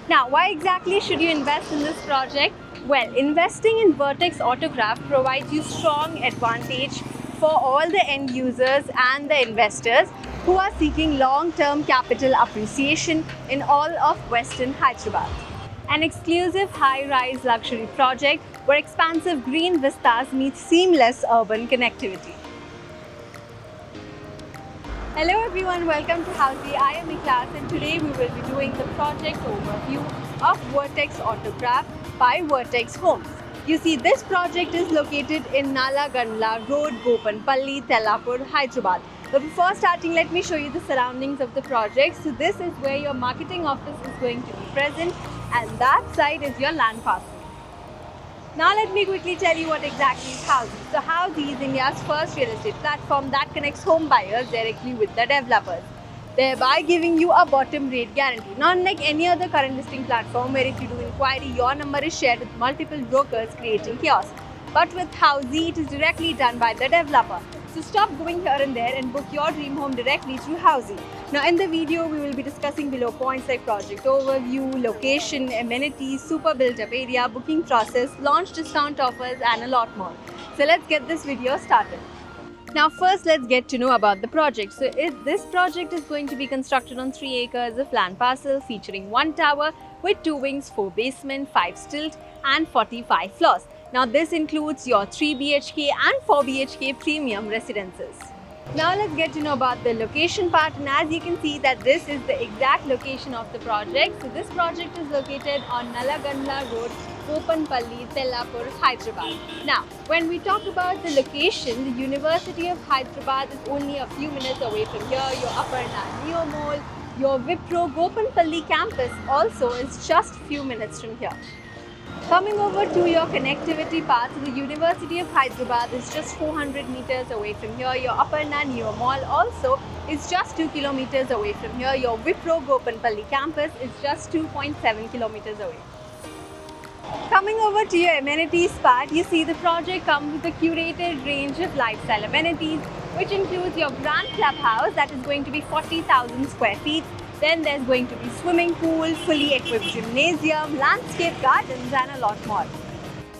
Now, why exactly should you invest in this project? Well, investing in Vertex Autograph provides you strong advantage for all the end users and the investors who are seeking long-term capital appreciation in all of Western Hyderabad. An exclusive high-rise luxury project where expansive green vistas meet seamless urban connectivity. Hello everyone, welcome to Housey. I am Niklas and today we will be doing the project overview of Vertex Autograph by Vertex Homes. You see, this project is located in Nalagandla Road, Gopanpalli, Tellapur, Hyderabad. But before starting, let me show you the surroundings of the project. So this is where your marketing office is going to be present and that side is your land parcel. Now let me quickly tell you what exactly is Housey. So Housey is India's first real estate platform that connects home buyers directly with the developers, thereby giving you a bottom rate guarantee. Not like any other current listing platform where if you do inquiry, your number is shared with multiple brokers creating chaos. But with Housey, it is directly done by the developer. So stop going here and there and book your dream home directly through Housey. Now in the video, we will be discussing below points like project overview, location, amenities, super built up area, booking process, launch discount offers and a lot more. So let's get this video started. Now first let's get to know about the project. So this project is going to be constructed on 3 acres of land parcel featuring 1 tower with 2 wings, 4 basement, 5 stilt and 45 floors. Now this includes your 3 BHK and 4 BHK premium residences. Now let's get to know about the location part, and as you can see that this is the exact location of the project. So this project is located on Nalagandla Road, Gopanpalli, Tellapur, Hyderabad. Now, when we talk about the location, the University of Hyderabad is only a few minutes away from here. Your Aparna Neo Mall, your Wipro Gopanpalli campus also is just few minutes from here. Coming over to your connectivity part, the University of Hyderabad is just 400 meters away from here. Your Aparna Neo Mall also is just 2 kilometers away from here. Your Wipro Gopanpalli campus is just 2.7 kilometers away. Coming over to your amenities part, you see the project comes with a curated range of lifestyle amenities, which includes your grand clubhouse that is going to be 40,000 square feet. Then there's going to be swimming pool, fully equipped gymnasium, landscape gardens and a lot more.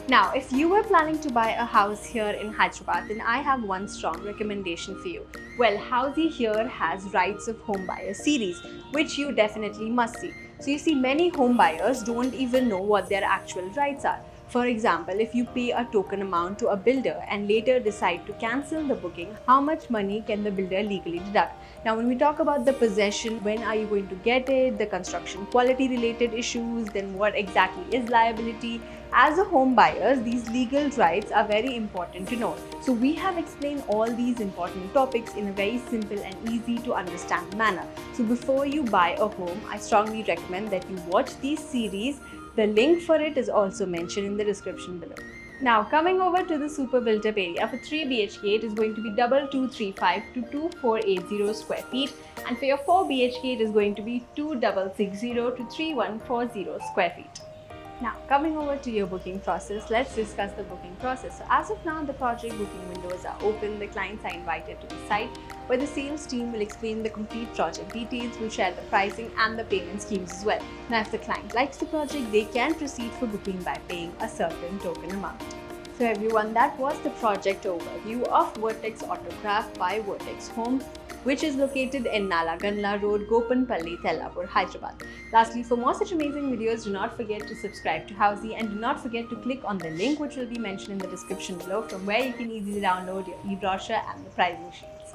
Now, if you were planning to buy a house here in Hyderabad, then I have one strong recommendation for you. Well, Housey here has Rights of Home Buyer series, which you definitely must see. So you see, many home buyers don't even know what their actual rights are. For example, if you pay a token amount to a builder and later decide to cancel the booking, how much money can the builder legally deduct? Now, when we talk about the possession, when are you going to get it, the construction quality related issues, then what exactly is liability? As a home buyers, these legal rights are very important to know. So we have explained all these important topics in a very simple and easy to understand manner. So before you buy a home, I strongly recommend that you watch these series. The link for it is also mentioned in the description below. Now coming over to the super built up area, for 3 BHK it is going to be 2235 to 2480 square feet, and for your 4 BHK it is going to be 2660 to 3140 square feet. Now coming over to your booking process, let's discuss the booking process. So as of now, the project booking windows are open. The clients are invited to the site where the sales team will explain the complete project details, will share the pricing and the payment schemes as well. Now if the client likes the project, they can proceed for booking by paying a certain token amount. So everyone, that was the project overview of Vertex Autograph by Vertex Homes, which is located in Nalagandla Road, Gopanpalli, Tellapur, Hyderabad. Lastly, for more such amazing videos, do not forget to subscribe to Housey and do not forget to click on the link which will be mentioned in the description below, from where you can easily download your e-brochure and the pricing sheets.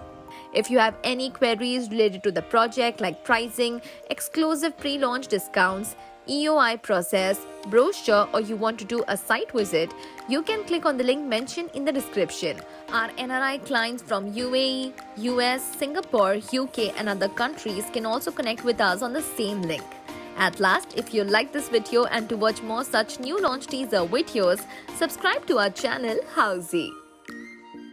If you have any queries related to the project like pricing, exclusive pre-launch discounts, EOI process, brochure, or you want to do a site visit, you can click on the link mentioned in the description. Our NRI clients from UAE, US, Singapore, UK and other countries can also connect with us on the same link. At last, if you like this video and to watch more such new launch teaser videos, subscribe to our channel Housey.